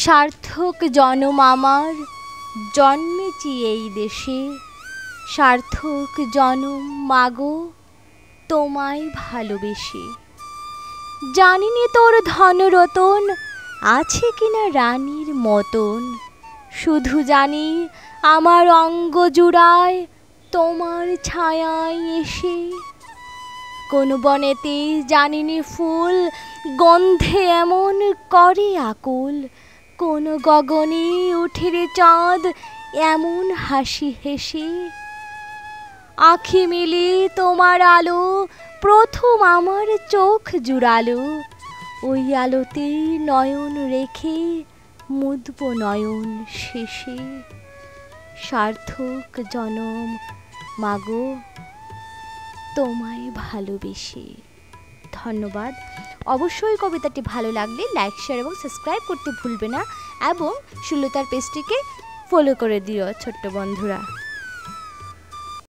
সার্থক জনম আমার জন্মেছি এই দেশে, সার্থক জনম মাগো তোমায় ভালোবেসে। জানিনি তোর ধনরতন আছে কিনা রানীর মতন, শুধু জানি আমার অঙ্গ জুড়ায় তোমার ছায়ায় এসে। কোন বনেতে জানিনি ফুল গন্ধে এমন করে আকুল, কোন গগনে উঠে রে চাঁদ এমন হাসি হেসে। আঁখি মেলে তোমার আলো প্রথম আমার চোখ জুড়ালো, ওই আলোতে নয়ন রেখে মুদব নয়ন শেষে। সার্থক জনম মাগো তোমায় ভালোবেসে। ধন্যবাদ। অবশ্যই কবিতাটি ভালো লাগলে লাইক, শেয়ার এবং সাবস্ক্রাইব করতে ভুলবে না এবং সুলতার পেজটিকে ফলো করে দিও ছোট্ট বন্ধুরা।